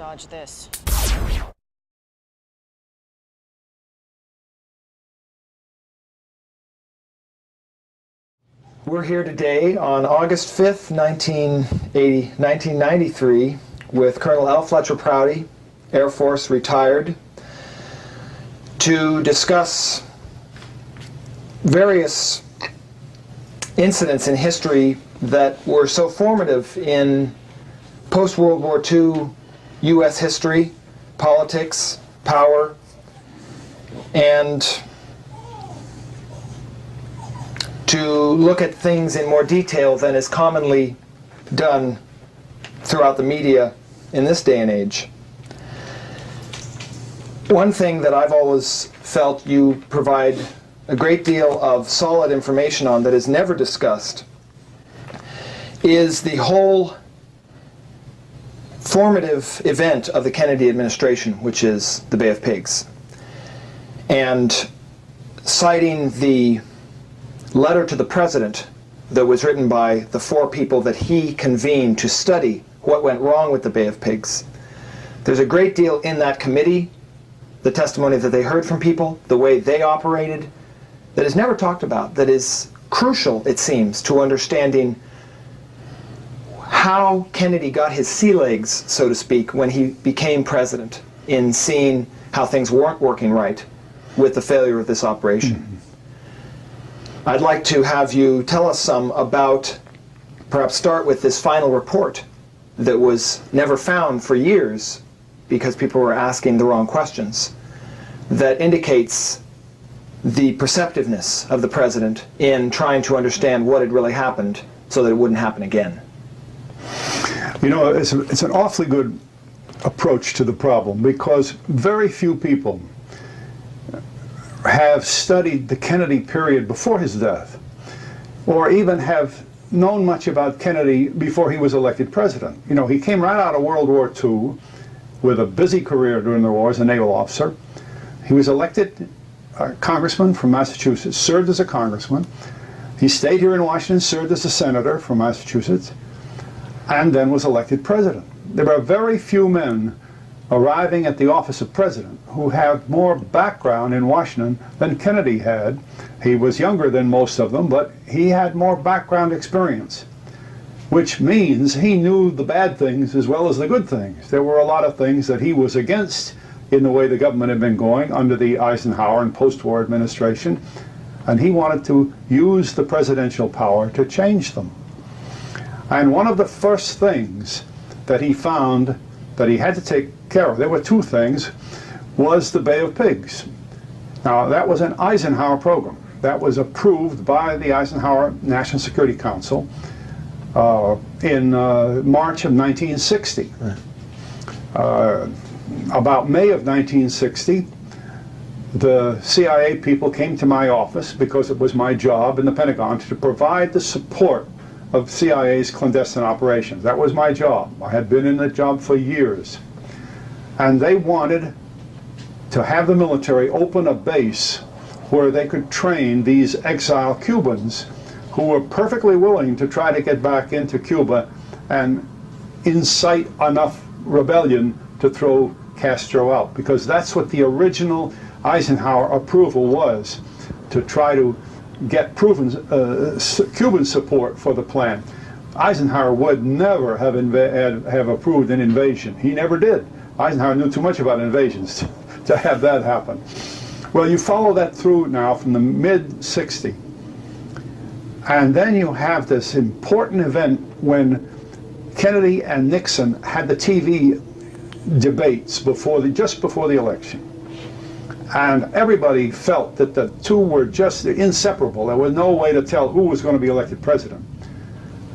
dodge this. We're here today on August 5th, 1993, with Colonel L. Fletcher Prouty, Air Force retired, to discuss various incidents in history that were so formative in post-World War II U.S. history, politics, power, and to look at things in more detail than is commonly done throughout the media in this day and age. One thing that I've always felt you provide a great deal of solid information on that is never discussed is the whole formative event of the Kennedy administration, which is the Bay of Pigs. And citing the letter to the president that was written by the 4 people that he convened to study what went wrong with the Bay of Pigs. There's a great deal in that committee, the testimony that they heard from people, the way they operated, that is never talked about, that is crucial, it seems, to understanding how Kennedy got his sea legs, so to speak, when he became president, in seeing how things weren't working right with the failure of this operation. I'd like to have you tell us some about, perhaps start with this final report that was never found for years because people were asking the wrong questions, that indicates the perceptiveness of the president in trying to understand what had really happened so that it wouldn't happen again. You know, it's an awfully good approach to the problem, because very few people have studied the Kennedy period before his death, or even have known much about Kennedy before he was elected president. You know, he came right out of World War II with a busy career during the war as a naval officer. He was elected congressman from Massachusetts, served as a congressman. He stayed here in Washington, served as a senator from Massachusetts, and then was elected president. There are very few men arriving at the office of president who have more background in Washington than Kennedy had. He was younger than most of them, but he had more background experience, which means he knew the bad things as well as the good things. There were a lot of things that he was against in the way the government had been going under the Eisenhower and post-war administration, and he wanted to use the presidential power to change them. And one of the first things that he found that he had to take care of, there were 2 things, was the Bay of Pigs. Now, that was an Eisenhower program. That was approved by the Eisenhower National Security Council in March of 1960. About May of 1960, the CIA people came to my office, because it was my job in the Pentagon to provide the support of CIA's clandestine operations. That was my job. I had been in the job for years. And they wanted to have the military open a base where they could train these exile Cubans who were perfectly willing to try to get back into Cuba and incite enough rebellion to throw Castro out, because that's what the original Eisenhower approval was, to try to get proven Cuban support for the plan. Eisenhower would never have approved an invasion. He never did. Eisenhower knew too much about invasions to have that happen. Well, you follow that through now from the mid-60s, and then you have this important event when Kennedy and Nixon had the TV debates just before the election. And everybody felt that the 2 were just inseparable. There was no way to tell who was going to be elected president.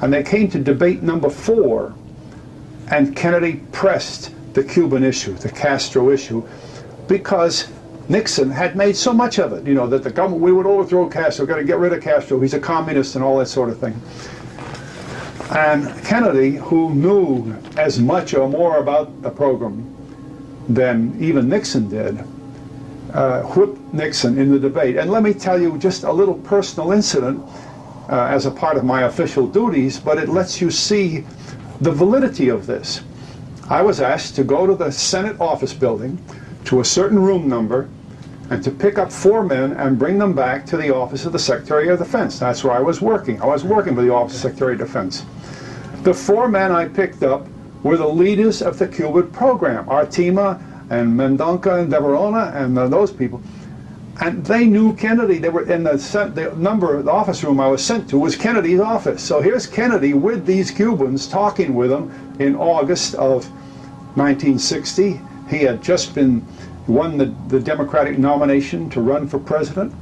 And they came to debate number 4, and Kennedy pressed the Cuban issue, the Castro issue, because Nixon had made so much of it, you know, that the government, we would overthrow Castro, we've got to get rid of Castro, he's a communist and all that sort of thing. And Kennedy, who knew as much or more about the program than even Nixon did, whipped Nixon in the debate. And let me tell you just a little personal incident as a part of my official duties, but it lets you see the validity of this. I was asked to go to the Senate office building to a certain room number and to pick up 4 men and bring them back to the office of the Secretary of Defense. That's where I was working. I was working for the office of Secretary of Defense. The 4 men I picked up were the leaders of the Cuban program, Artima and Mendonca and De Verona and those people. And they knew Kennedy. They were in the office room I was sent to was Kennedy's office. So here's Kennedy with these Cubans talking with them in August of 1960. He had just won the Democratic nomination to run for president.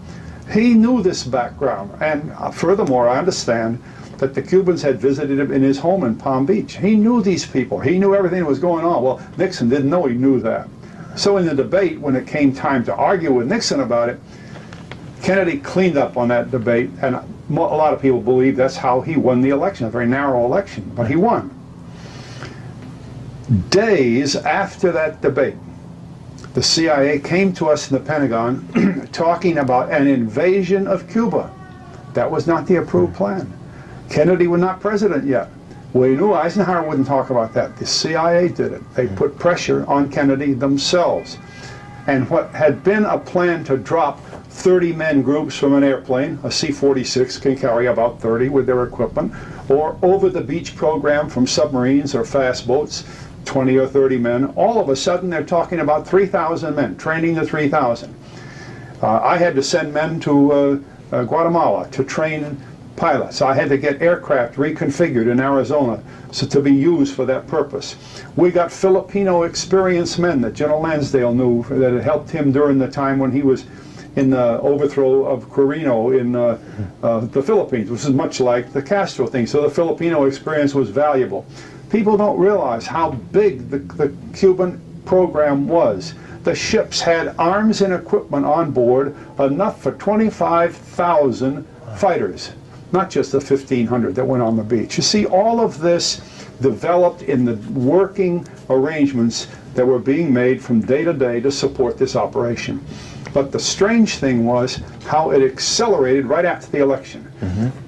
He knew this background. And furthermore, I understand that the Cubans had visited him in his home in Palm Beach. He knew these people. He knew everything that was going on. Well, Nixon didn't know he knew that. So in the debate, when it came time to argue with Nixon about it, Kennedy cleaned up on that debate, and a lot of people believe that's how he won the election, a very narrow election, but he won. Days after that debate, the CIA came to us in the Pentagon talking about an invasion of Cuba. That was not the approved plan. Kennedy was not president yet. We knew Eisenhower wouldn't talk about that. The CIA did it. They put pressure on Kennedy themselves. And what had been a plan to drop 30-man groups from an airplane, a C-46 can carry about 30 with their equipment, or over-the-beach program from submarines or fast boats, 20 or 30 men, all of a sudden they're talking about 3,000 men, training the 3,000. I had to send men to Guatemala to train pilots. I had to get aircraft reconfigured in Arizona to be used for that purpose. We got Filipino experienced men that General Lansdale knew that had helped him during the time when he was in the overthrow of Quirino in the Philippines, which is much like the Castro thing. So the Filipino experience was valuable. People don't realize how big the Cuban program was. The ships had arms and equipment on board enough for 25,000 fighters. Not just the 1,500 that went on the beach. You see, all of this developed in the working arrangements that were being made from day to day to support this operation. But the strange thing was how it accelerated right after the election.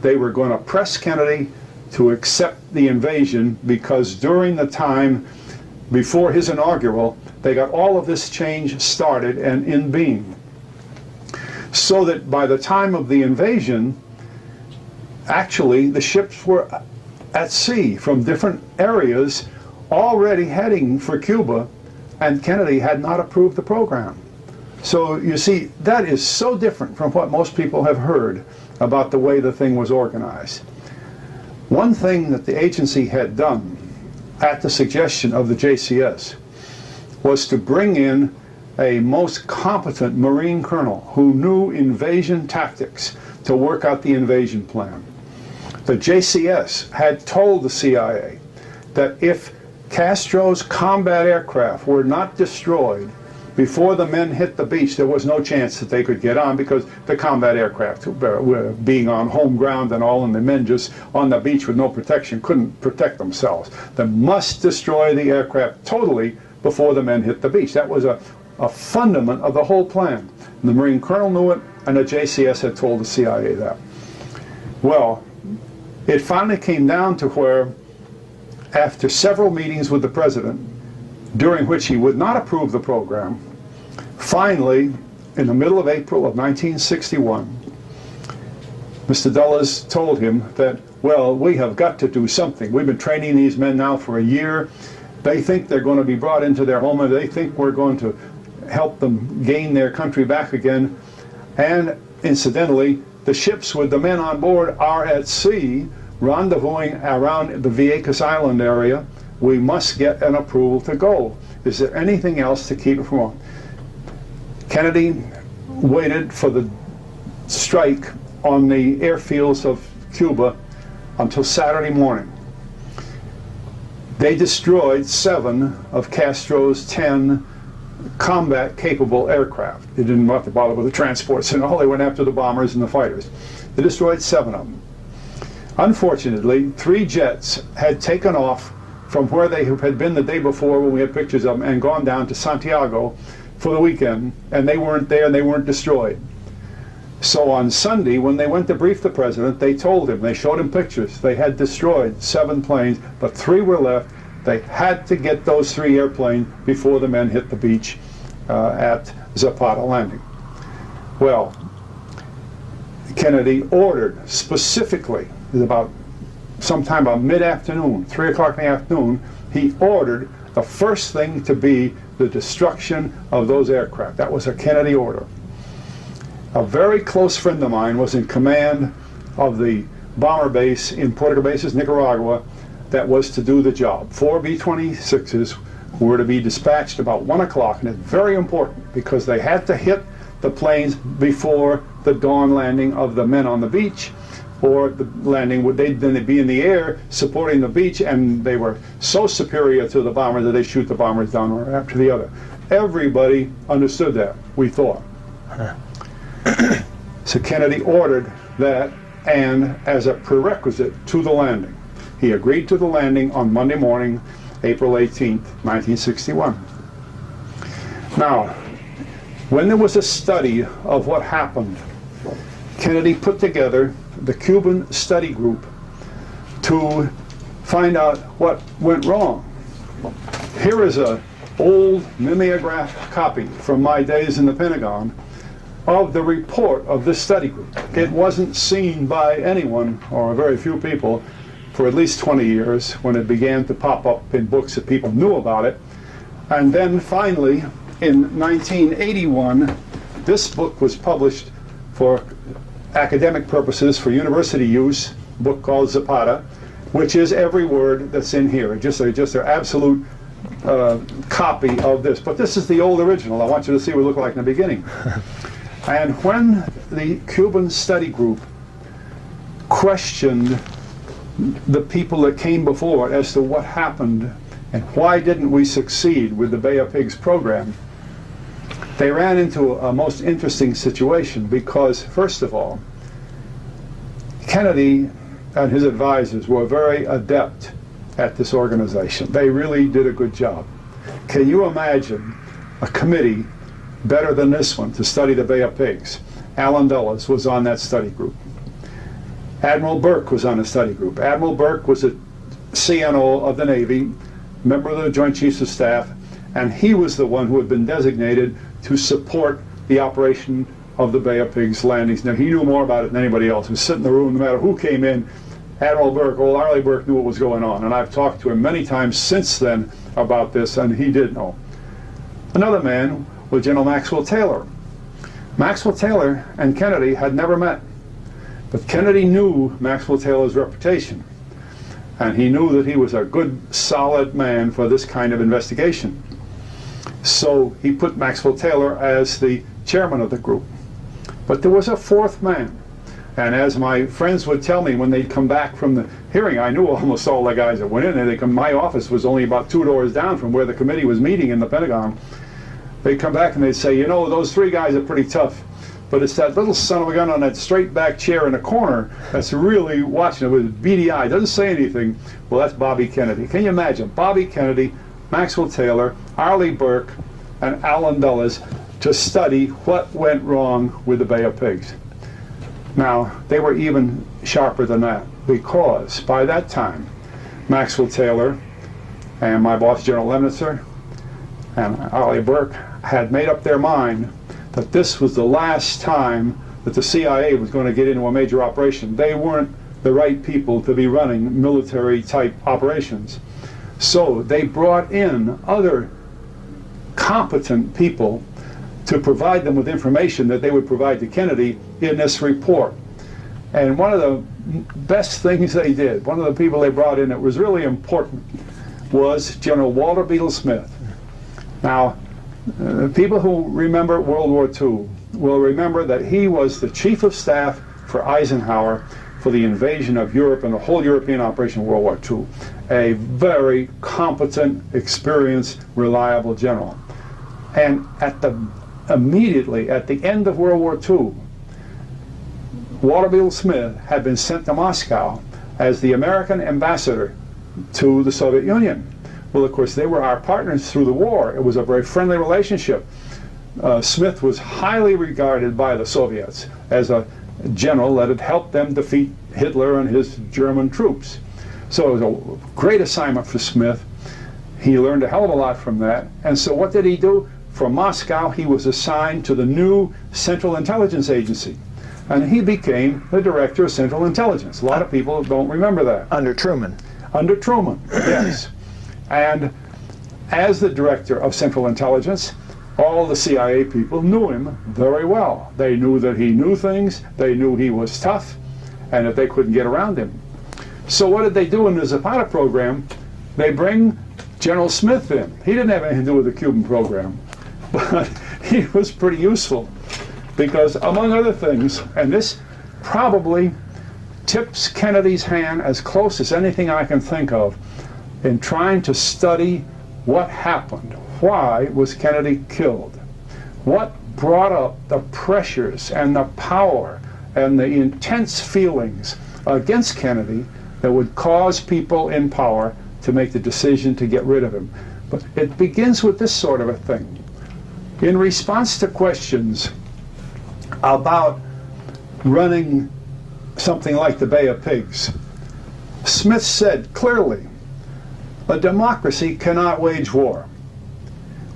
They were going to press Kennedy to accept the invasion because during the time before his inaugural, they got all of this change started and in being. So that by the time of the invasion, actually, the ships were at sea from different areas already heading for Cuba, and Kennedy had not approved the program. So you see, that is so different from what most people have heard about the way the thing was organized. One thing that the agency had done at the suggestion of the JCS was to bring in a most competent Marine colonel who knew invasion tactics to work out the invasion plan. The JCS had told the CIA that if Castro's combat aircraft were not destroyed before the men hit the beach, there was no chance that they could get on because the combat aircraft were being on home ground and all, and the men just on the beach with no protection couldn't protect themselves. They must destroy the aircraft totally before the men hit the beach. That was a fundament of the whole plan. The Marine colonel knew it, and the JCS had told the CIA that. Well, it finally came down to where, after several meetings with the president, during which he would not approve the program, finally, in the middle of April of 1961, Mr. Dulles told him that, well, we have got to do something. We've been training these men now for a year. They think they're going to be brought into their home, and they think we're going to help them gain their country back again. And incidentally, the ships with the men on board are at sea, rendezvousing around the Vieques Island area. We must get an approval to go. Is there anything else to keep it from on? Kennedy waited for the strike on the airfields of Cuba until Saturday morning. They destroyed 7 of Castro's 10 combat-capable aircraft. They didn't want to bother with the transports and all. They went after the bombers and the fighters. They destroyed 7 of them. Unfortunately, 3 jets had taken off from where they had been the day before when we had pictures of them and gone down to Santiago for the weekend, and they weren't there and they weren't destroyed. So on Sunday, when they went to brief the president, they told him, they showed him pictures, they had destroyed 7 planes, but 3 were left. They had to get those 3 airplanes before the men hit the beach at Zapata Landing. Well, Kennedy ordered specifically, it was about sometime about mid-afternoon, 3 o'clock in the afternoon, he ordered the first thing to be the destruction of those aircraft. That was a Kennedy order. A very close friend of mine was in command of the bomber base in Puerto Cabezas, Nicaragua, that was to do the job. 4 B-26s were to be dispatched about 1 o'clock, and it's very important because they had to hit the planes before the dawn landing of the men on the beach, or the landing would then be in the air supporting the beach, and they were so superior to the bomber that they shoot the bombers down one after the other. Everybody understood that, we thought. So Kennedy ordered that, and as a prerequisite to the landing, he agreed to the landing on Monday morning, April 18th, 1961. Now, when there was a study of what happened, Kennedy put together the Cuban study group to find out what went wrong. Here is an old mimeograph copy from my days in the Pentagon of the report of this study group. It wasn't seen by anyone, or very few people, for at least 20 years, when it began to pop up in books that people knew about it. And then finally, in 1981, this book was published for academic purposes, for university use, a book called Zapata, which is every word that's in here. Just an absolute copy of this. But this is the old original. I want you to see what it looked like in the beginning. And when the Cuban study group questioned the people that came before as to what happened and why didn't we succeed with the Bay of Pigs program, they ran into a most interesting situation because, first of all, Kennedy and his advisors were very adept at this organization. They really did a good job. Can you imagine a committee better than this one to study the Bay of Pigs? Allen Dulles was on that study group. Admiral Burke was on the study group. Admiral Burke was a CNO of the Navy, member of the Joint Chiefs of Staff, and he was the one who had been designated to support the operation of the Bay of Pigs landings. Now, he knew more about it than anybody else. He was sitting in the room, no matter who came in. Admiral Burke, old Arleigh Burke, knew what was going on, and I've talked to him many times since then about this, and he did know. Another man was General Maxwell Taylor. Maxwell Taylor and Kennedy had never met, but Kennedy knew Maxwell Taylor's reputation, and he knew that he was a good, solid man for this kind of investigation. So he put Maxwell Taylor as the chairman of the group. But there was a fourth man, and as my friends would tell me when they'd come back from the hearing, I knew almost all the guys that went in there. My office was only about 2 doors down from where the committee was meeting in the Pentagon. They'd come back and they'd say, you know, those 3 guys are pretty tough, but it's that little son of a gun on that straight back chair in the corner that's really watching it with beady eye, doesn't say anything. Well, that's Bobby Kennedy. Can you imagine? Bobby Kennedy, Maxwell Taylor, Arleigh Burke, and Allen Dulles to study what went wrong with the Bay of Pigs. Now, they were even sharper than that, because by that time, Maxwell Taylor and my boss, General Lemnitzer, and Arleigh Burke had made up their mind that this was the last time that the CIA was going to get into a major operation. They weren't the right people to be running military-type operations. So they brought in other competent people to provide them with information that they would provide to Kennedy in this report. And one of the best things they did, one of the people they brought in that was really important, was General Walter Beadle Smith. Now, people who remember World War II will remember that he was the chief of staff for Eisenhower for the invasion of Europe and the whole European operation of World War II. A very competent, experienced, reliable general. And immediately at the end of World War II, Walter Beadle Smith had been sent to Moscow as the American ambassador to the Soviet Union. Well, of course, they were our partners through the war. It was a very friendly relationship. Smith was highly regarded by the Soviets as a general that had helped them defeat Hitler and his German troops. So it was a great assignment for Smith. He learned a hell of a lot from that. And so what did he do? From Moscow, he was assigned to the new Central Intelligence Agency. And he became the director of Central Intelligence. A lot of people don't remember that. Under Truman. Under Truman, yes. And as the director of Central Intelligence, all the CIA people knew him very well. They knew that he knew things, they knew he was tough, and that they couldn't get around him. So what did they do in the Zapata program? They bring General Smith in. He didn't have anything to do with the Cuban program, but he was pretty useful because, among other things, and this probably tips Kennedy's hand as close as anything I can think of in trying to study what happened. Why was Kennedy killed? What brought up the pressures and the power and the intense feelings against Kennedy that would cause people in power to make the decision to get rid of him? But it begins with this sort of a thing. In response to questions about running something like the Bay of Pigs, Smith said clearly, a democracy cannot wage war.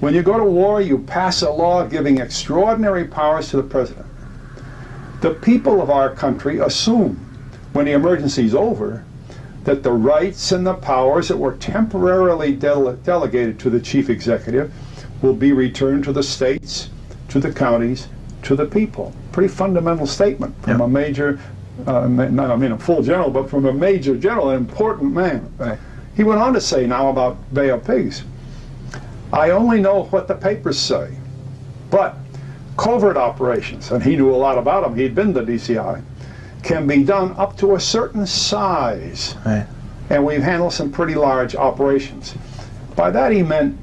When you go to war, you pass a law giving extraordinary powers to the president. The people of our country assume, when the emergency is over, that the rights and the powers that were temporarily delegated to the chief executive will be returned to the states, to the counties, to the people. Pretty fundamental statement from a major, not I mean a full general, but from a major general, an important man. Right. He went on to say now about Bay of Pigs, I only know what the papers say, but covert operations, and he knew a lot about them, he'd been to DCI, can be done up to a certain size. Right. And we've handled some pretty large operations. By that he meant,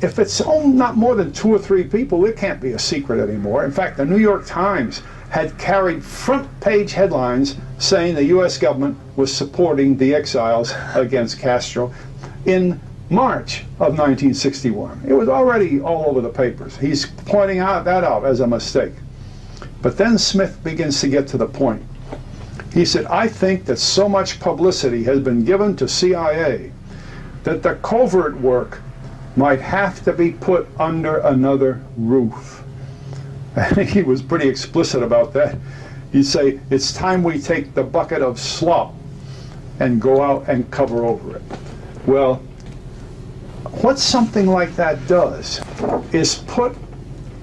if it's not more than 2 or 3 people, it can't be a secret anymore. In fact, the New York Times had carried front page headlines saying the U.S. government was supporting the exiles against Castro in March of 1961. It was already all over the papers. He's pointing that out as a mistake. But then Smith begins to get to the point. He said, I think that so much publicity has been given to CIA that the covert work might have to be put under another roof. And he was pretty explicit about that. He'd say, it's time we take the bucket of slop and go out and cover over it. Well, what something like that does is put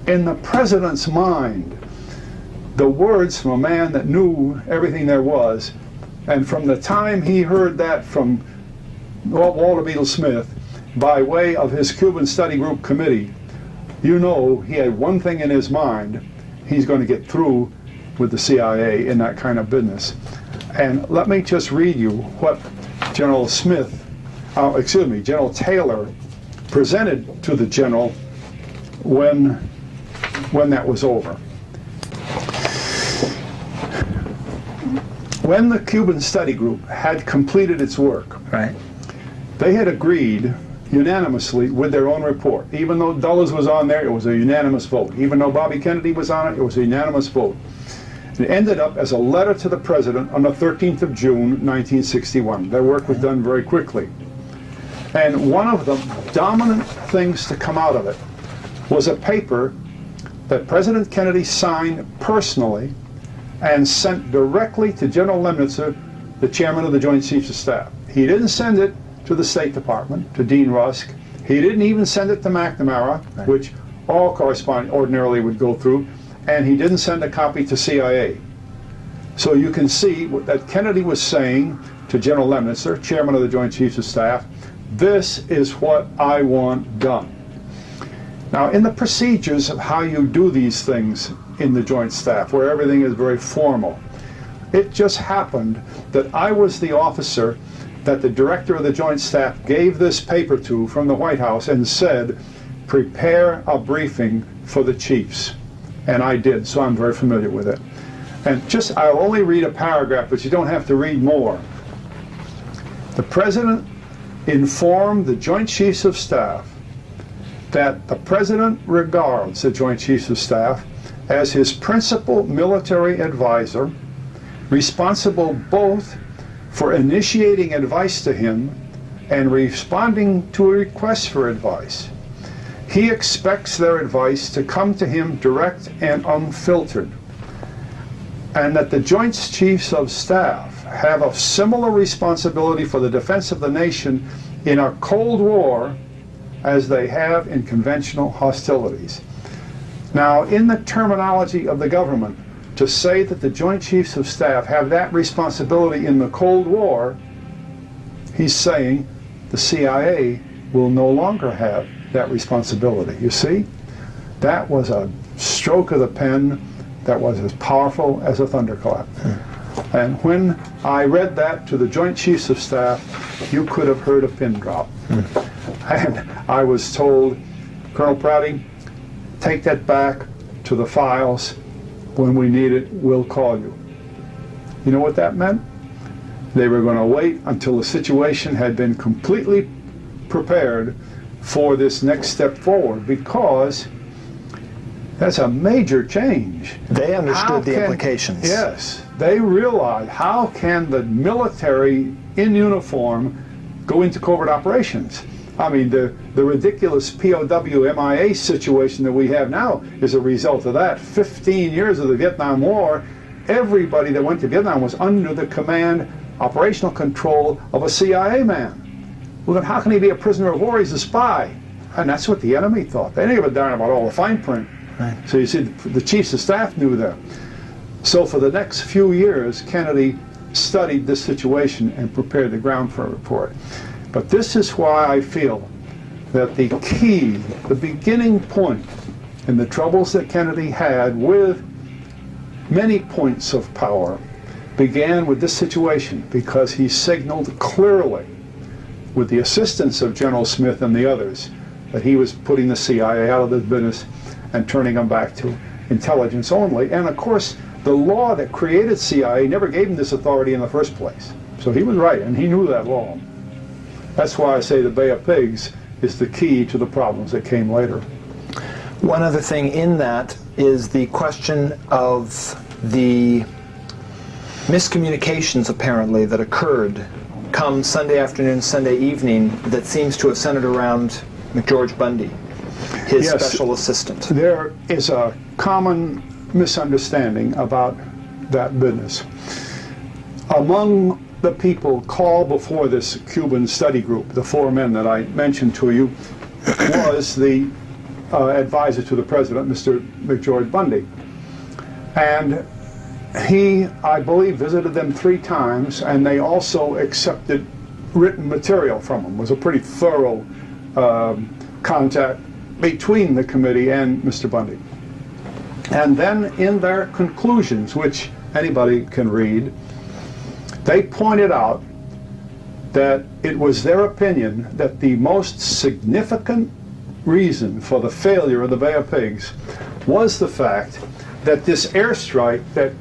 in the president's mind the words from a man that knew everything there was, and from the time he heard that from Walter Beetle Smith by way of his Cuban Study Group committee, you know he had one thing in his mind: he's going to get through with the CIA in that kind of business. And let me just read you what General Taylor presented to the general when that was over. When the Cuban Study Group had completed its work, Right. they had agreed unanimously with their own report. Even though Dulles was on there, it was a unanimous vote. Even though Bobby Kennedy was on it, it was a unanimous vote. It ended up as a letter to the president on the 13th of June, 1961. Their work was done very quickly. And one of the dominant things to come out of it was a paper that President Kennedy signed personally and sent directly to General Lemnitzer, the chairman of the Joint Chiefs of Staff. He didn't send it to the State Department, to Dean Rusk. He didn't even send it to McNamara, which all correspondents ordinarily would go through, and he didn't send a copy to CIA. So you can see that Kennedy was saying to General Lemnitzer, chairman of the Joint Chiefs of Staff, this is what I want done. Now, in the procedures of how you do these things in the Joint Staff, where everything is very formal, it just happened that I was the officer that the director of the Joint Staff gave this paper to from the White House and said, prepare a briefing for the chiefs. And I did, so I'm very familiar with it. And I'll only read a paragraph, but you don't have to read more. The President informed the Joint Chiefs of Staff that the President regards the Joint Chiefs of Staff as his principal military advisor, responsible both for initiating advice to him and responding to a request for advice. He expects their advice to come to him direct and unfiltered, and that the Joint Chiefs of Staff have a similar responsibility for the defense of the nation in a Cold War as they have in conventional hostilities. Now, in the terminology of the government, to say that the Joint Chiefs of Staff have that responsibility in the Cold War, he's saying the CIA will no longer have that responsibility. You see? That was a stroke of the pen that was as powerful as a thunderclap. And when I read that to the Joint Chiefs of Staff, you could have heard a pin drop. And I was told, Colonel Prouty, take that back to the files. When we need it, we'll call you. You know what that meant? They were going to wait until the situation had been completely prepared for this next step forward, because that's a major change. They understood the implications. Yes. They realized, how can the military in uniform go into covert operations? I mean, the ridiculous POW MIA situation that we have now is a result of that. 15 years of the Vietnam War, everybody that went to Vietnam was under the command, operational control of a CIA man. Well, then how can he be a prisoner of war? He's a spy. And that's what the enemy thought. They didn't give a darn about all the fine print. Right. So you see, the Chiefs of Staff knew that. So for the next few years, Kennedy studied this situation and prepared the ground for it. But this is why I feel that the key, the beginning point in the troubles that Kennedy had with many points of power began with this situation, because he signaled clearly, with the assistance of General Smith and the others, that he was putting the CIA out of this business and turning them back to intelligence only. And of course, the law that created CIA never gave him this authority in the first place. So he was right, and he knew that law. That's why I say the Bay of Pigs is the key to the problems that came later. One other thing in that is the question of the miscommunications, apparently, that occurred come Sunday afternoon, Sunday evening, that seems to have centered around McGeorge Bundy, his special assistant. There is a common misunderstanding about that business. Among the people called before this Cuban study group, the 4 men that I mentioned to you, was the advisor to the president, Mr. McGeorge Bundy. And he, I believe, visited them 3 times, and they also accepted written material from him. It was a pretty thorough contact between the committee and Mr. Bundy. And then in their conclusions, which anybody can read, they pointed out that it was their opinion that the most significant reason for the failure of the Bay of Pigs was the fact that this airstrike that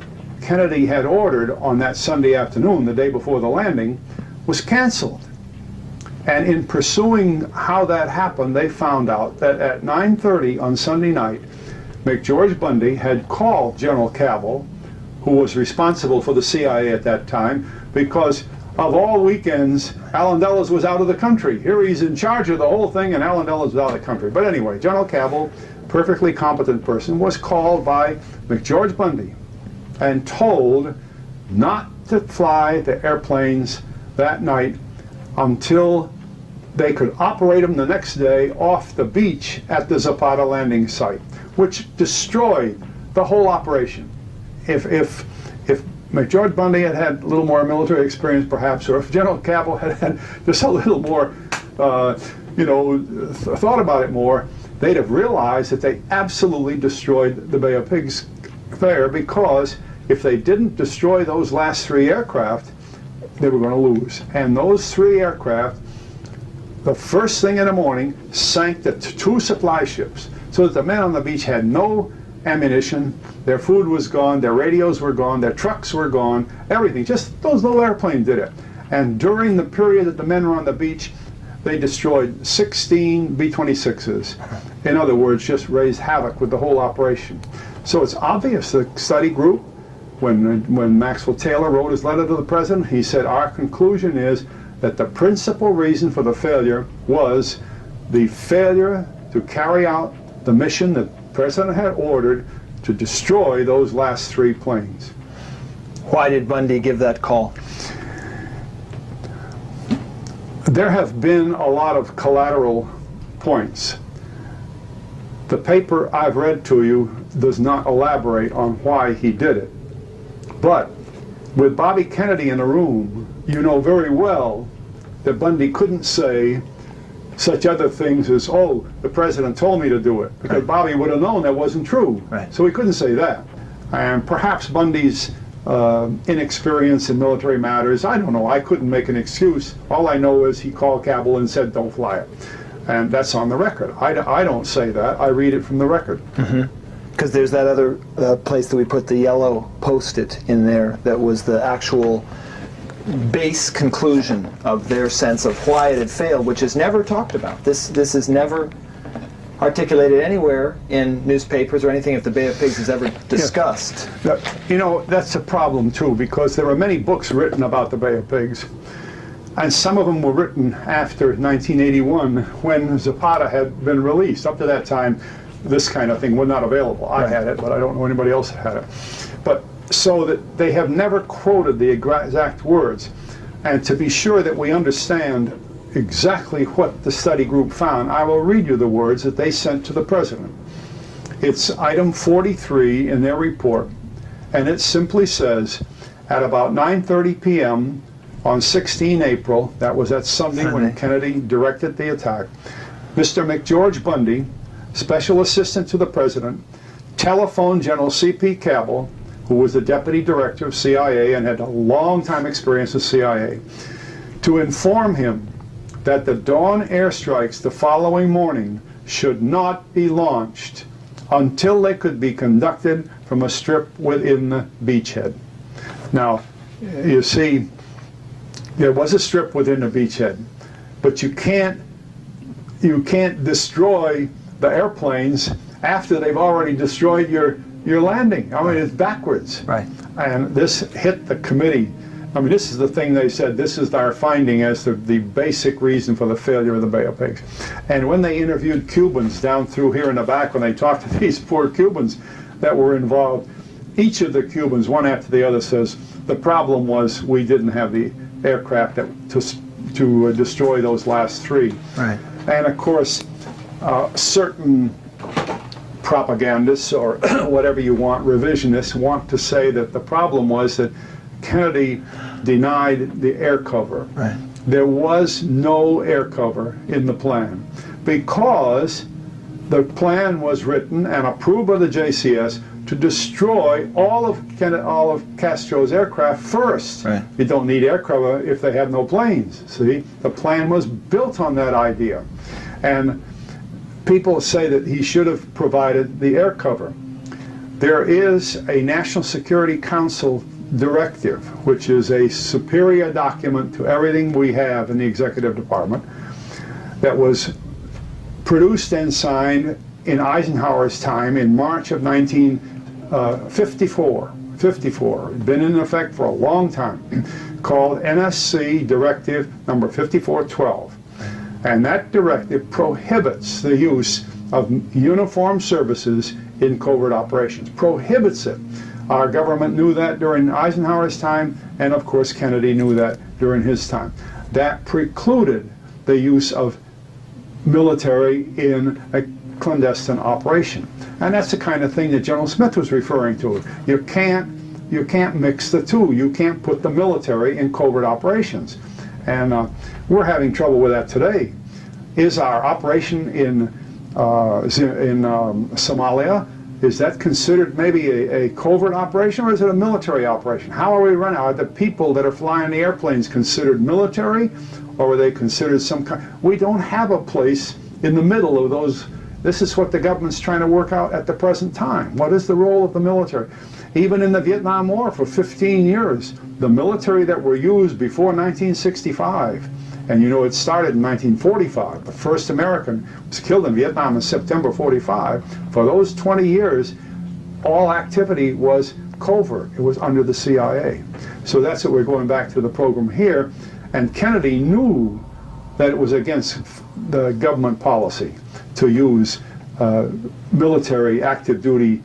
Kennedy had ordered on that Sunday afternoon, the day before the landing, was canceled. And in pursuing how that happened, they found out that at 9:30 on Sunday night, McGeorge Bundy had called General Cabell, who was responsible for the CIA at that time, because of all weekends, Allen Dulles was out of the country. Here he's in charge of the whole thing, and Allen Dulles was out of the country. But anyway, General Cabell, perfectly competent person, was called by McGeorge Bundy and told not to fly the airplanes that night until they could operate them the next day off the beach at the Zapata landing site, which destroyed the whole operation. If McGeorge Bundy had had a little more military experience, perhaps, or if General Cabell had had just a little more, thought about it more, they'd have realized that they absolutely destroyed the Bay of Pigs there, because if they didn't destroy those last 3 aircraft, they were going to lose. And those 3 aircraft, the first thing in the morning, sank the 2 supply ships, so that the men on the beach had no ammunition, their food was gone, their radios were gone, their trucks were gone, everything. Just those little airplanes did it. And during the period that the men were on the beach, they destroyed 16 B-26s. In other words, just raised havoc with the whole operation. So it's obvious the study group, when Maxwell Taylor wrote his letter to the president, he said, our conclusion is that the principal reason for the failure was the failure to carry out the mission that the President had ordered to destroy those last 3 planes. Why did Bundy give that call? There have been a lot of collateral points. The paper I've read to you does not elaborate on why he did it. But with Bobby Kennedy in the room, you know very well that Bundy couldn't say such other things as, oh, the President told me to do it, because Bobby would have known that wasn't true. Right. So he couldn't say that. And perhaps Bundy's inexperience in military matters, I don't know, I couldn't make an excuse. All I know is he called Cabell and said, don't fly it. And that's on the record. I don't say that, I read it from the record. Because there's that other place that we put the yellow post-it in there that was the actual base conclusion of their sense of why it had failed, which is never talked about. This is never articulated anywhere in newspapers or anything if the Bay of Pigs is ever discussed. Yeah. You know, that's a problem too, because there are many books written about the Bay of Pigs, and some of them were written after 1981 when Zapata had been released. Up to that time, this kind of thing was not available. I had it, but I don't know anybody else that had it. But so that they have never quoted the exact words. And to be sure that we understand exactly what the study group found, I will read you the words that they sent to the President. It's item 43 in their report, and it simply says, at about 9:30 p.m. on 16 April, that was that Sunday when Kennedy directed the attack, Mr. McGeorge Bundy, Special Assistant to the President, telephoned General C.P. Cabell, who was the Deputy Director of CIA and had a long time experience with CIA, to inform him that the dawn airstrikes the following morning should not be launched until they could be conducted from a strip within the beachhead. Now, you see, there was a strip within the beachhead, but you can't destroy the airplanes after they've already destroyed your landing. I mean, it's backwards. Right. And this hit the committee. I mean, this is the thing they said, this is our finding as to the basic reason for the failure of the Bay of Pigs. And when they interviewed Cubans down through here in the back, when they talked to these poor Cubans that were involved, each of the Cubans, one after the other, says, the problem was we didn't have the aircraft to destroy those last 3. Right. And of course, certain propagandists or whatever you want, revisionists, want to say that the problem was that Kennedy denied the air cover. Right. There was no air cover in the plan because the plan was written and approved by the JCS to destroy all of Castro's aircraft first. Right. You don't need air cover if they have no planes. See, the plan was built on that idea. And people say that he should have provided the air cover. There is a National Security Council directive, which is a superior document to everything we have in the Executive Department, that was produced and signed in Eisenhower's time in March of 1954. It's been in effect for a long time, called NSC Directive number 5412. And that directive prohibits the use of uniformed services in covert operations. Prohibits it. Our government knew that during Eisenhower's time, and of course Kennedy knew that during his time. That precluded the use of military in a clandestine operation. And that's the kind of thing that General Smith was referring to. You can't mix the two. You can't put the military in covert operations. And we're having trouble with that today. Is our operation in Somalia, is that considered maybe a covert operation, or is it a military operation? How are we running? Are the people that are flying the airplanes considered military, or are they considered some kind? We don't have a place in the middle of those. This is what the government's trying to work out at the present time. What is the role of the military? Even in the Vietnam War for 15 years, the military that were used before 1965, and you know it started in 1945, the first American was killed in Vietnam in September 45. For those 20 years, all activity was covert. It was under the CIA. So that's what we're going back to the program here. And Kennedy knew that it was against the government policy to use military active duty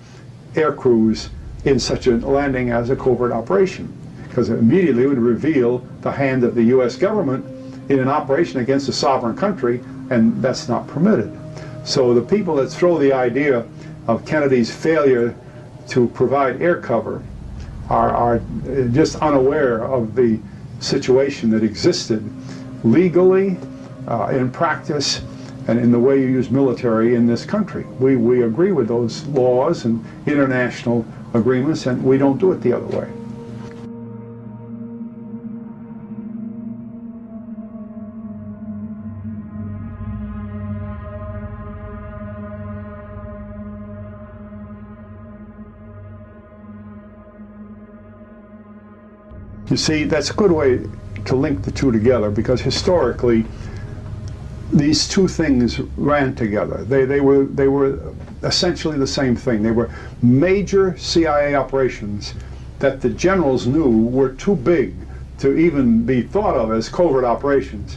air crews in such a landing as a covert operation, because it immediately would reveal the hand of the U.S. government in an operation against a sovereign country, and that's not permitted. So the people that throw the idea of Kennedy's failure to provide air cover are just unaware of the situation that existed legally, in practice, and in the way you use military in this country. We agree with those laws and international agreements, and we don't do it the other way. You see, that's a good way to link the two together, because historically these two things ran together. They were essentially the same thing. They were major CIA operations that the generals knew were too big to even be thought of as covert operations.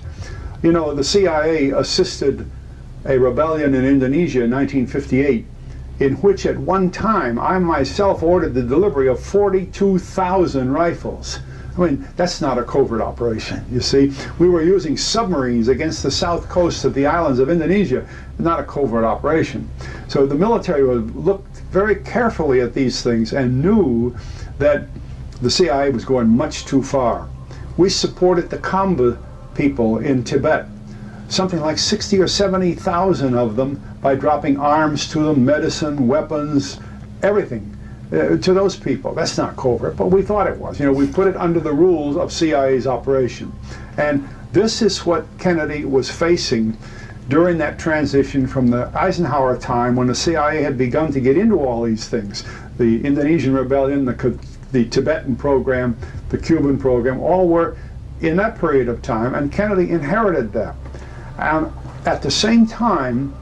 You know, the CIA assisted a rebellion in Indonesia in 1958, in which at one time I myself ordered the delivery of 42,000 rifles. I mean, that's not a covert operation, you see. We were using submarines against the south coast of the islands of Indonesia, not a covert operation. So the military looked very carefully at these things and knew that the CIA was going much too far. We supported the Kamba people in Tibet, something like 60 or 70,000 of them, by dropping arms to them, medicine, weapons, everything. To those people. That's not covert, but we thought it was. You know, we put it under the rules of CIA's operation. And this is what Kennedy was facing during that transition from the Eisenhower time, when the CIA had begun to get into all these things. The Indonesian rebellion, the Tibetan program, the Cuban program, all were in that period of time, and Kennedy inherited that. And at the same time,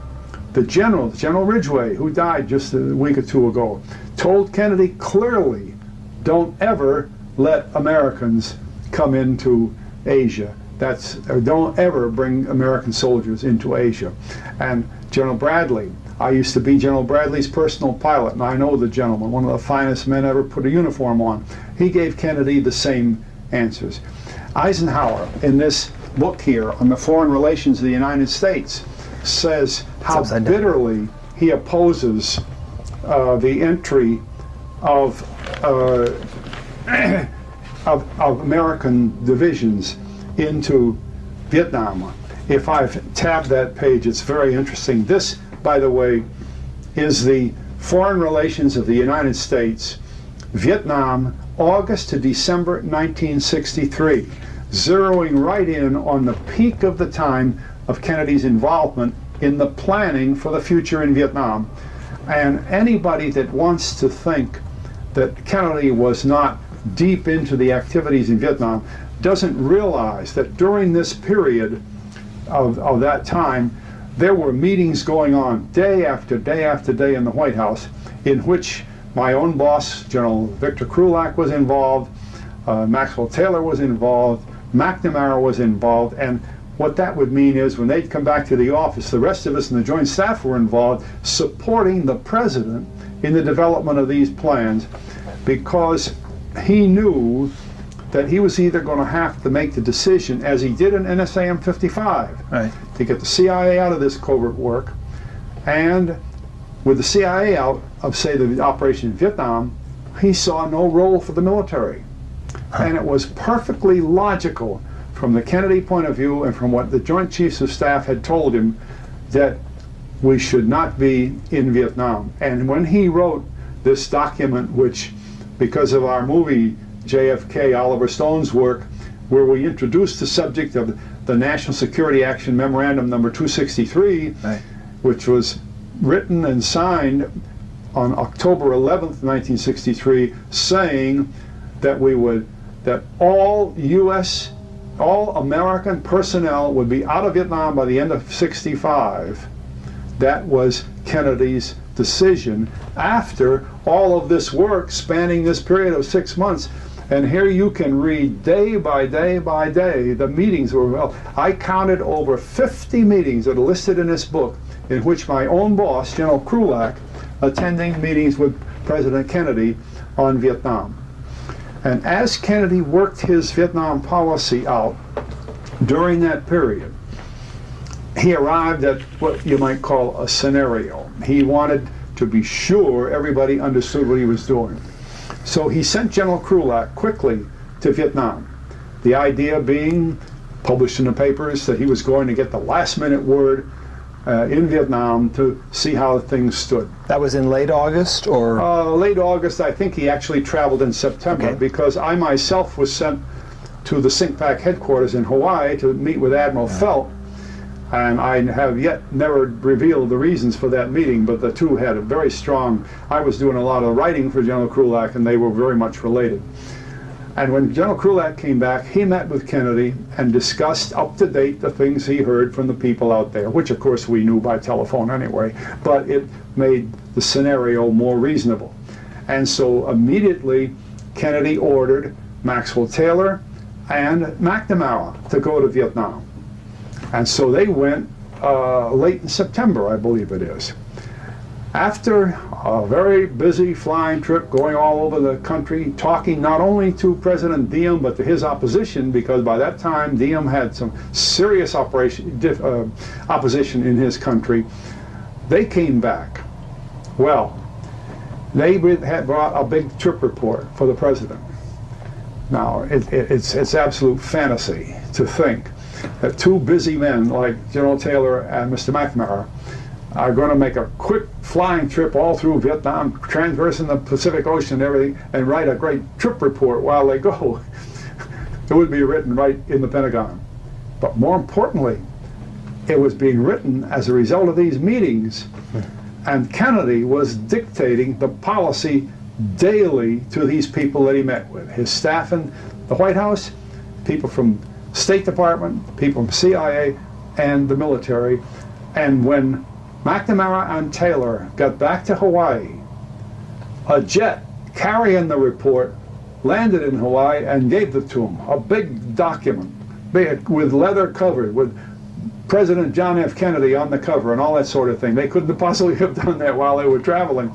General Ridgway, who died just a week or two ago, told Kennedy clearly, don't ever let Americans come into Asia. Don't ever bring American soldiers into Asia. And General Bradley, I used to be General Bradley's personal pilot, and I know the gentleman, one of the finest men ever put a uniform on. He gave Kennedy the same answers. Eisenhower, in this book here on the foreign relations of the United States, says how bitterly he opposes the entry of American divisions into Vietnam. If I've tabbed that page, it's very interesting. This, by the way, is the foreign relations of the United States, Vietnam, August to December 1963, zeroing right in on the peak of the time of Kennedy's involvement in the planning for the future in Vietnam. And anybody that wants to think that Kennedy was not deep into the activities in Vietnam doesn't realize that during this period of that time, there were meetings going on day after day after day in the White House, in which my own boss, General Victor Krulak, was involved, Maxwell Taylor was involved, McNamara was involved, and what that would mean is when they'd come back to the office, the rest of us in the Joint Staff were involved, supporting the President in the development of these plans, because he knew that he was either going to have to make the decision, as he did in NSAM 55, right, to get the CIA out of this covert work, and with the CIA out of, say, the operation in Vietnam, he saw no role for the military. And it was perfectly logical from the Kennedy point of view and from what the Joint Chiefs of Staff had told him, that we should not be in Vietnam. And when he wrote this document, which, because of our movie JFK, Oliver Stone's work, where we introduced the subject of the National Security Action Memorandum number 263, right, which was written and signed on October 11th, 1963, saying that all American personnel would be out of Vietnam by the end of '65. That was Kennedy's decision after all of this work spanning this period of 6 months And here you can read day by day by day the meetings were, well, I counted over 50 meetings that are listed in this book in which my own boss, General Krulak, attending meetings with President Kennedy on Vietnam. And as Kennedy worked his Vietnam policy out during that period, he arrived at what you might call a scenario. He wanted to be sure everybody understood what he was doing. So he sent General Krulak quickly to Vietnam. The idea being, published in the papers, that he was going to get the last minute word in Vietnam to see how things stood. That was in late August, or? Late August. I think he actually traveled in September, Okay. because I myself was sent to the SINCPAC headquarters in Hawaii to meet with Admiral Felt, and I have yet never revealed the reasons for that meeting, but the two had a very strong, I was doing a lot of writing for General Krulak, and they were very much related. And when General Krulak came back, he met with Kennedy and discussed up to date the things he heard from the people out there, which of course we knew by telephone anyway, but it made the scenario more reasonable. And so immediately Kennedy ordered Maxwell Taylor and McNamara to go to Vietnam. And so they went late in September, I believe it is. After a very busy flying trip, going all over the country, talking not only to President Diem, but to his opposition, because by that time Diem had some serious opposition in his country, they came back. Well, they had brought a big trip report for the president. Now, it's absolute fantasy to think that two busy men like General Taylor and Mr. McNamara are going to make a quick flying trip all through Vietnam, traversing the Pacific Ocean and everything, and write a great trip report while they go. It would be written right in the Pentagon. But more importantly, it was being written as a result of these meetings, and Kennedy was dictating the policy daily to these people that he met with. His staff in the White House, people from State Department, people from CIA, and the military. And when McNamara and Taylor got back to Hawaii, a jet carrying the report landed in Hawaii and gave it to him, a big document, big, with leather covered, with President John F. Kennedy on the cover and all that sort of thing. They couldn't possibly have done that while they were traveling.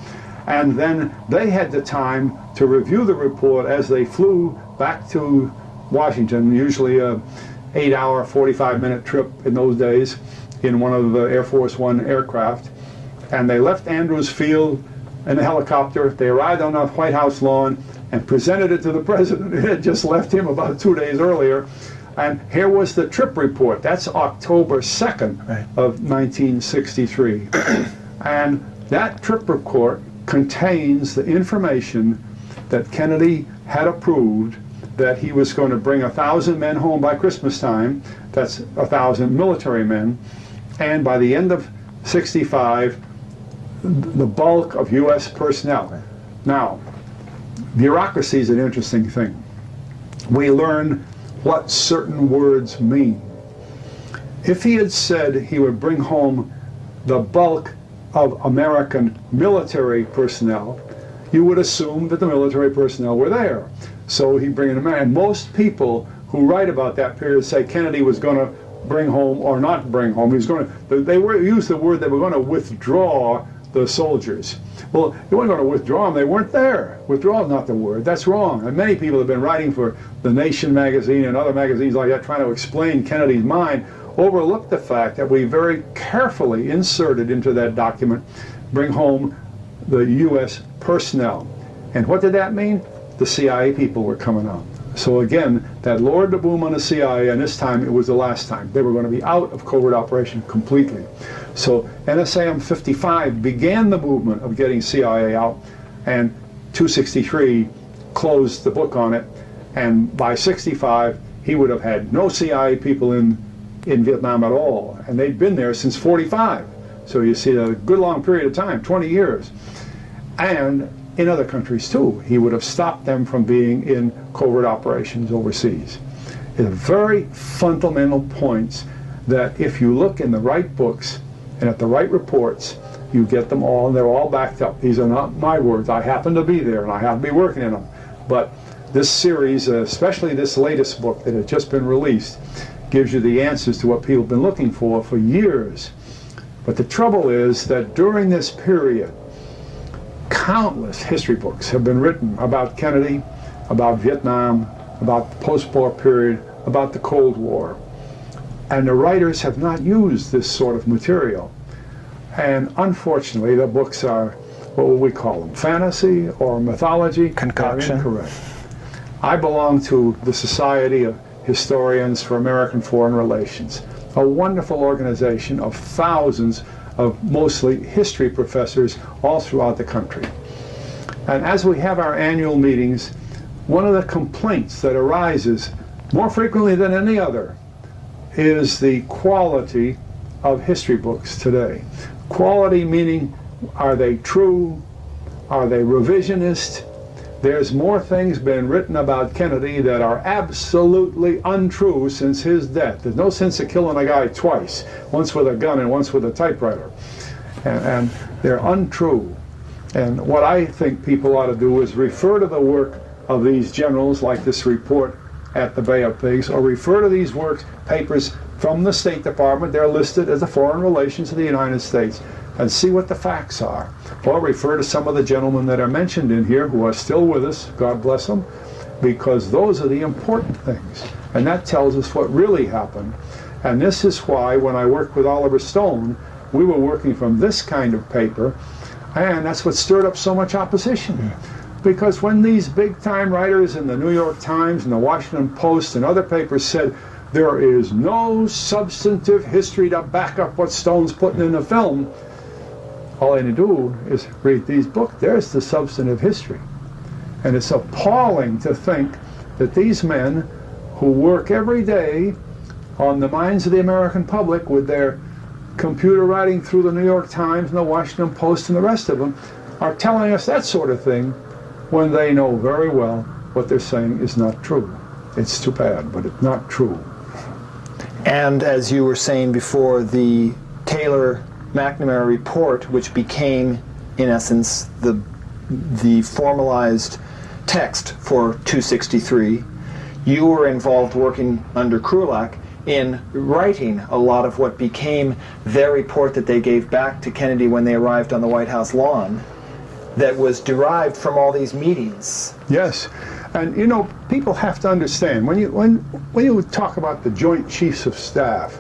And then they had the time to review the report as they flew back to Washington, usually a 8-hour, 45-minute trip in those days, in one of the Air Force One aircraft. And they left Andrews Field in a helicopter. They arrived on the White House lawn and presented it to the president. It had just left him about 2 days earlier. And here was the trip report. That's October 2nd of 1963. And that trip report contains the information that Kennedy had approved, that he was going to bring 1,000 men home by Christmas time. That's 1,000 military men. And by the end of 65, the bulk of U.S. personnel. Now, bureaucracy is an interesting thing. We learn what certain words mean. If he had said he would bring home the bulk of American military personnel, you would assume that the military personnel were there. So he'd bring them in. And most people who write about that period say Kennedy was going to bring home or not bring home. He was going to, they used the word they were going to withdraw the soldiers. Well, they weren't going to withdraw them. They weren't there. Withdraw is not the word. That's wrong. And many people have been writing for The Nation magazine and other magazines like that, trying to explain Kennedy's mind, overlooked the fact that we very carefully inserted into that document, bring home the U.S. personnel. And what did that mean? The CIA people were coming out. So again, that lowered the boom on the CIA, and this time it was the last time. They were going to be out of covert operation completely. So NSAM 55 began the movement of getting CIA out, and 263 closed the book on it, and by 65 he would have had no CIA people in Vietnam at all, and they'd been there since 45. So you see a good long period of time, 20 years. And in other countries too, he would have stopped them from being in covert operations overseas. It's very fundamental points that if you look in the right books and at the right reports, you get them all, and they're all backed up. These are not my words. I happen to be there, and I happen to be working in them. But this series, especially this latest book that has just been released, gives you the answers to what people have been looking for years. But the trouble is that during this period, countless history books have been written about Kennedy, about Vietnam, about the post-war period, about the Cold War. And the writers have not used this sort of material. And unfortunately, the books are, what would we call them, fantasy or mythology? Concoction. Incorrect. I belong to the Society of Historians for American Foreign Relations, a wonderful organization of thousands of mostly history professors all throughout the country. And as we have our annual meetings, one of the complaints that arises more frequently than any other is the quality of history books today. Quality meaning, are they true? Are they revisionist? There's more things been written about Kennedy that are absolutely untrue since his death. There's no sense of killing a guy twice, once with a gun and once with a typewriter. And they're untrue. And what I think people ought to do is refer to the work of these generals, like this report at the Bay of Pigs, or refer to these papers from the State Department. They're listed as the Foreign Relations of the United States, and see what the facts are. Or refer to some of the gentlemen that are mentioned in here who are still with us, God bless them, because those are the important things. And that tells us what really happened. And this is why when I worked with Oliver Stone, we were working from this kind of paper, and that's what stirred up so much opposition. Because when these big-time writers in the New York Times and the Washington Post and other papers said, there is no substantive history to back up what Stone's putting in the film, all I need to do is read these books. There's the substantive history. And it's appalling to think that these men who work every day on the minds of the American public with their computer writing through the New York Times and the Washington Post and the rest of them are telling us that sort of thing when they know very well what they're saying is not true. It's too bad, but it's not true. And as you were saying before, the Taylor-McNamara report, which became, in essence, the formalized text for 263, you were involved working under Krulak in writing a lot of what became their report that they gave back to Kennedy when they arrived on the White House lawn, that was derived from all these meetings. Yes, and you know, people have to understand, when you talk about the Joint Chiefs of Staff,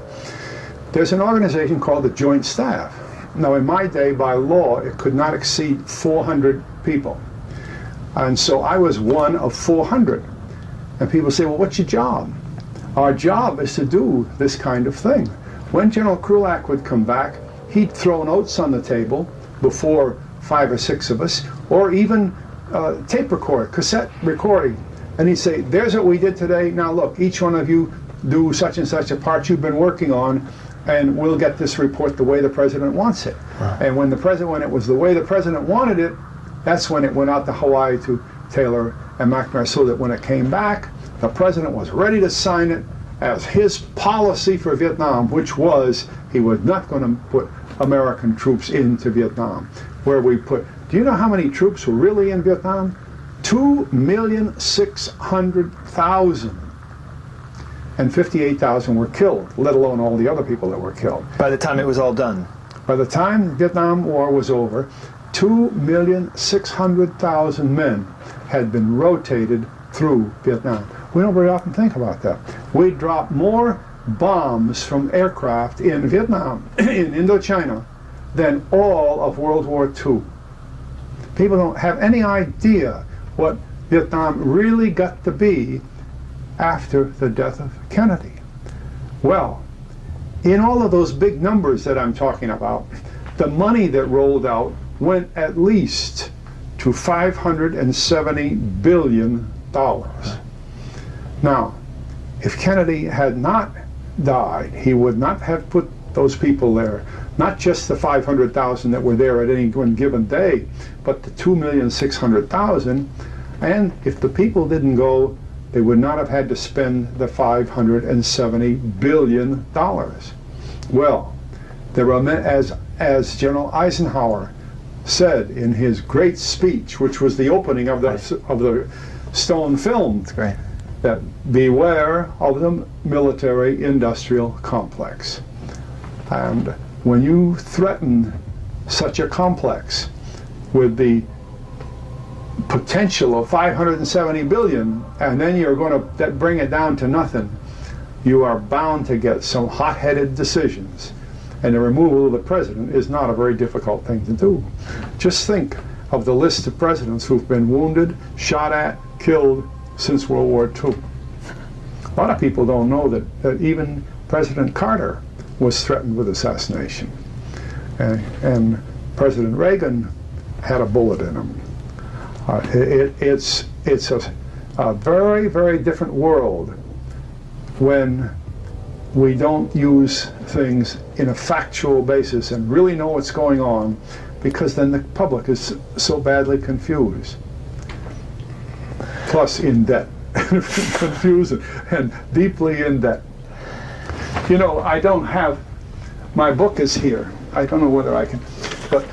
there's an organization called the Joint Staff. Now in my day, by law, it could not exceed 400 people. And so I was one of 400. And people say, well, what's your job? Our job is to do this kind of thing. When General Krulak would come back, he'd throw notes on the table before 5 or 6 of us, or even tape record, cassette recording. And he'd say, there's what we did today. Now look, each one of you do such and such a part you've been working on, and we'll get this report the way the president wants it. Wow. And when it was the way the president wanted it, that's when it went out to Hawaii to Taylor and McNamara, so that when it came back, the president was ready to sign it as his policy for Vietnam, which was he was not going to put American troops into Vietnam. Where we put, do you know how many troops were really in Vietnam? 2,600,000. And 58,000 were killed, let alone all the other people that were killed. By the time it was all done? By the time the Vietnam War was over, 2,600,000 men had been rotated through Vietnam. We don't very often think about that. We dropped more bombs from aircraft in Vietnam, in Indochina, than all of World War II. People don't have any idea what Vietnam really got to be after the death of Kennedy. Well, in all of those big numbers that I'm talking about, the money that rolled out went at least to $570 billion. Now, if Kennedy had not died, he would not have put those people there. Not just the 500,000 that were there at any one given day, but the 2,600,000. And if the people didn't go, they would not have had to spend the $570 billion. Well, there were, as General Eisenhower said in his great speech, which was the opening of the stone filmed. That's great. That beware of the military-industrial complex. And when you threaten such a complex with the potential of 570 billion, and then you're going to bring it down to nothing, you are bound to get some hot-headed decisions. And the removal of the president is not a very difficult thing to do. Just think of the list of presidents who've been wounded, shot at, killed since World War II. A lot of people don't know that even President Carter was threatened with assassination. And President Reagan had a bullet in him. It's a very, very different world when we don't use things in a factual basis and really know what's going on, because then the public is so badly confused. Plus in debt. Confused and deeply in debt. You know, I don't have, my book is here. I don't know whether I can, but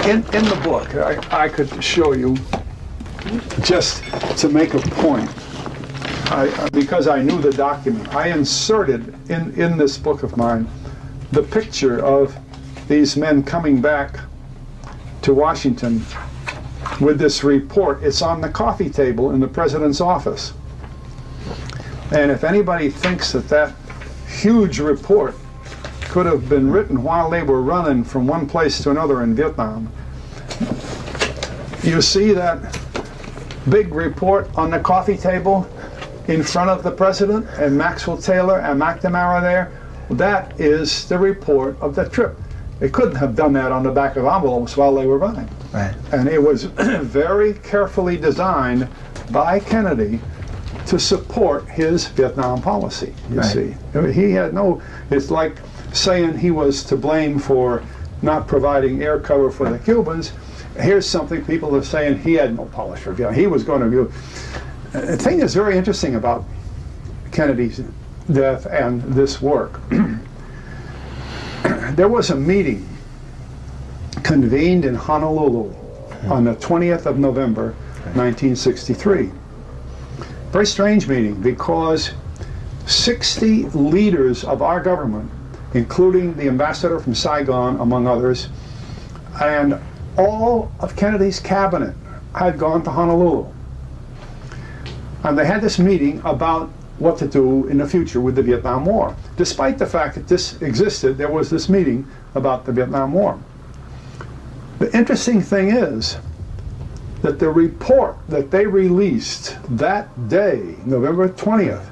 in the book, I could show you, just to make a point, because I knew the document, I inserted in this book of mine the picture of these men coming back to Washington with this report. It's on the coffee table in the president's office. And if anybody thinks that that huge report could have been written while they were running from one place to another in Vietnam, you see that big report on the coffee table in front of the president, and Maxwell Taylor and McNamara there? That is the report of the trip. They couldn't have done that on the back of envelopes while they were running. Right. And it was very carefully designed by Kennedy to support his Vietnam policy, you see. He had no, it's like saying he was to blame for not providing air cover for the Cubans. Here's something people are saying he had no polish for Vietnam. He was going to do. The thing that's very interesting about Kennedy's death and this work, there was a meeting convened in Honolulu on the 20th of November, 1963. Very strange meeting, because 60 leaders of our government, including the ambassador from Saigon, among others, and all of Kennedy's cabinet had gone to Honolulu. And they had this meeting about what to do in the future with the Vietnam War. Despite the fact that this existed, there was this meeting about the Vietnam War. The interesting thing is that the report that they released that day, November 20th,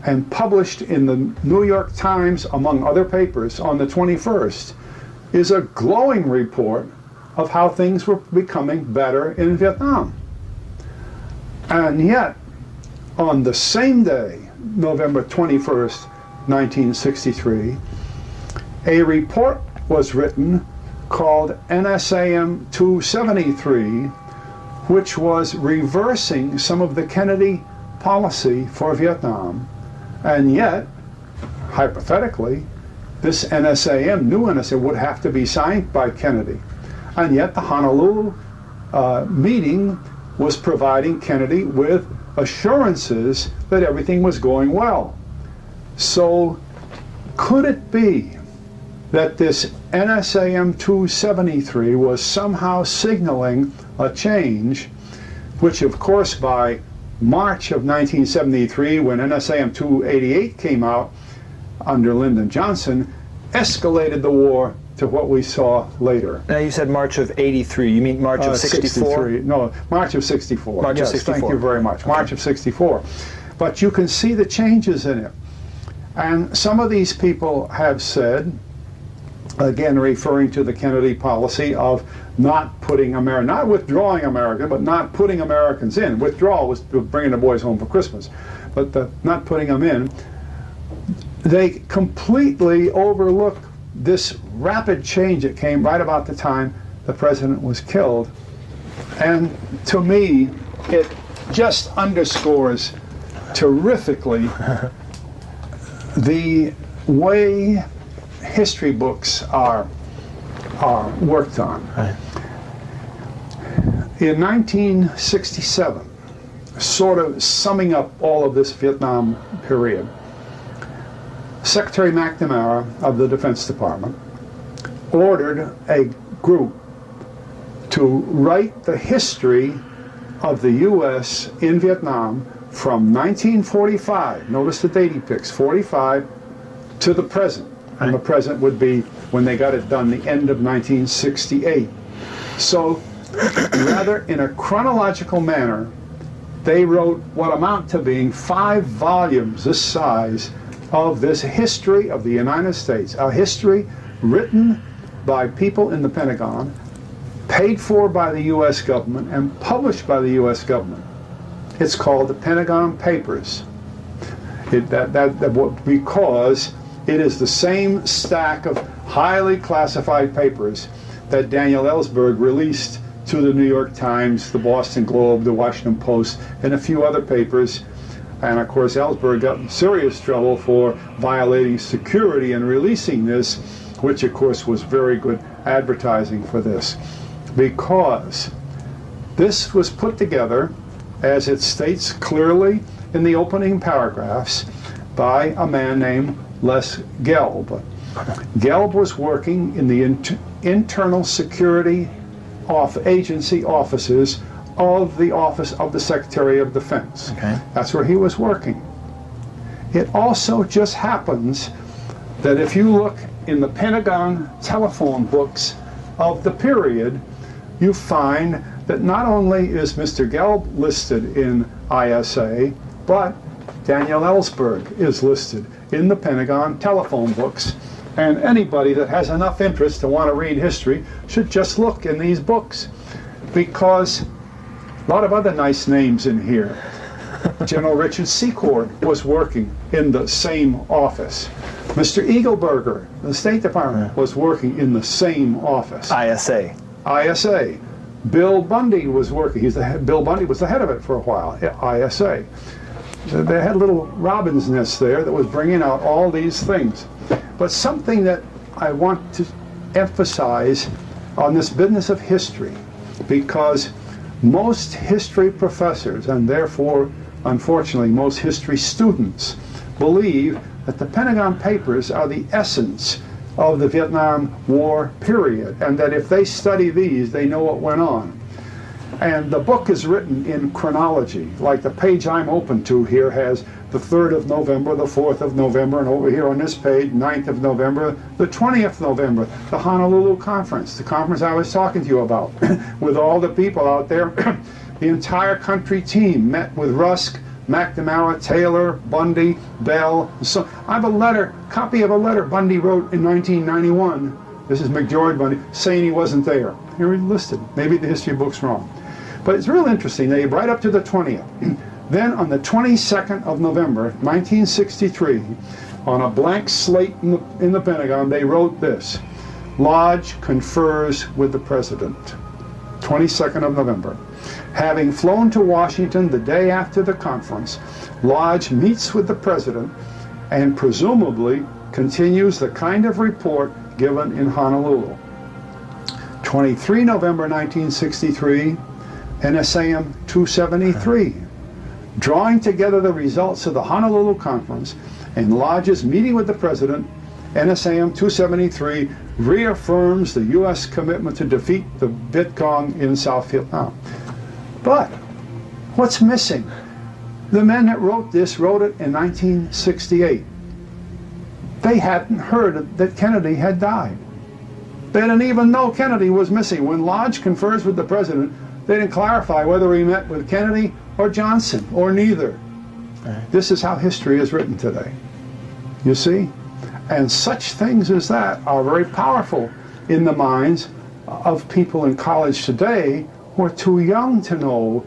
and published in the New York Times, among other papers, on the 21st, is a glowing report of how things were becoming better in Vietnam. And yet, on the same day, November 21st, 1963, a report was written called NSAM 273, which was reversing some of the Kennedy policy for Vietnam. And yet, hypothetically, this NSAM, new NSAM, would have to be signed by Kennedy. And yet the Honolulu meeting was providing Kennedy with assurances that everything was going well. So could it be that this NSAM 273 was somehow signaling a change, which of course by March of 1973, when NSAM 288 came out under Lyndon Johnson, escalated the war to what we saw later. Now you said March of 83, you mean March of 64? No, March of 64. March yes, of 64. Thank you very much. Okay. March of 64. But you can see the changes in it. And some of these people have said, again referring to the Kennedy policy of not putting America, not withdrawing America, but not putting Americans in. Withdrawal was bringing the boys home for Christmas, but not putting them in. They completely overlooked this rapid change that came right about the time the president was killed. And to me, it just underscores terrifically the way history books are worked on. Right. In 1967, sort of summing up all of this Vietnam period. Secretary McNamara of the Defense Department ordered a group to write the history of the U.S. in Vietnam from 1945, notice the date he picks, 45, to the present. And the present would be, when they got it done, the end of 1968. So, rather in a chronological manner, they wrote what amount to being 5 volumes this size of this history of the United States, a history written by people in the Pentagon, paid for by the U.S. government, and published by the U.S. government. It's called the Pentagon Papers. Because it is the same stack of highly classified papers that Daniel Ellsberg released to the New York Times, the Boston Globe, the Washington Post, and a few other papers. And of course, Ellsberg got in serious trouble for violating security and releasing this, which of course was very good advertising for this, because this was put together, as it states clearly in the opening paragraphs, by a man named Les Gelb. Gelb was working in the internal security agency offices of the Office of the Secretary of Defense. Okay. That's where he was working. It also just happens that if you look in the Pentagon telephone books of the period, you find that not only is Mr. Gelb listed in ISA, but Daniel Ellsberg is listed in the Pentagon telephone books. And anybody that has enough interest to want to read history should just look in these books, because a lot of other nice names in here. General Richard Secord was working in the same office. Mr. Eagleburger, the State Department, was working in the same office. ISA. ISA. Bill Bundy was working. Bill Bundy was the head of it for a while. ISA. They had a little robin's nest there that was bringing out all these things. But something that I want to emphasize on this business of history, because most history professors, and therefore, unfortunately, most history students, believe that the Pentagon Papers are the essence of the Vietnam War period, and that if they study these, they know what went on. And the book is written in chronology. Like the page I'm open to here has the 3rd of November, the 4th of November, and over here on this page, 9th of November, the 20th of November, the Honolulu Conference, the conference I was talking to you about, with all the people out there. The entire country team met with Rusk, McNamara, Taylor, Bundy, Bell. So I have a letter, copy of a letter Bundy wrote in 1991. This is McGeorge Bundy, saying he wasn't there. Here he's listed. Maybe the history book's wrong. But it's real interesting. They right up to the 20th. Then on the 22nd of November, 1963, on a blank slate in the Pentagon, they wrote this: Lodge confers with the President. 22nd of November. Having flown to Washington the day after the conference, Lodge meets with the President and presumably continues the kind of report given in Honolulu. 23 November 1963, NSAM 273. Drawing together the results of the Honolulu Conference and Lodge's meeting with the President, NSAM 273 reaffirms the U.S. commitment to defeat the Viet Cong in South Vietnam. But what's missing? The men that wrote this wrote it in 1968. They hadn't heard that Kennedy had died. They didn't even know Kennedy was missing. When Lodge confers with the President, they didn't clarify whether he met with Kennedy or Johnson, or neither. Right. This is how history is written today. You see? And such things as that are very powerful in the minds of people in college today who are too young to know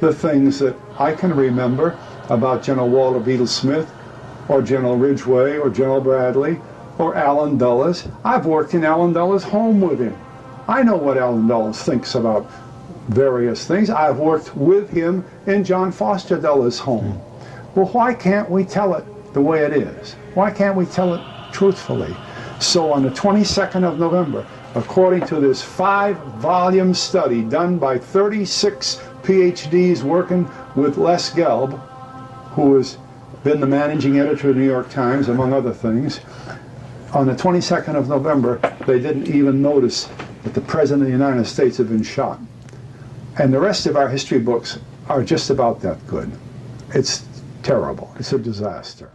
the things that I can remember about General Walter Beadle Smith, or General Ridgway, or General Bradley, or Allen Dulles. I've worked in Allen Dulles' home with him. I know what Allen Dulles thinks about various things. I've worked with him in John Foster Dulles' home. Well, why can't we tell it the way it is? Why can't we tell it truthfully? So on the 22nd of November, according to this 5-volume study done by 36 PhDs working with Les Gelb, who has been the managing editor of the New York Times, among other things. On the 22nd of November, they didn't even notice that the President of the United States had been shot. And the rest of our history books are just about that good. It's terrible. It's a disaster.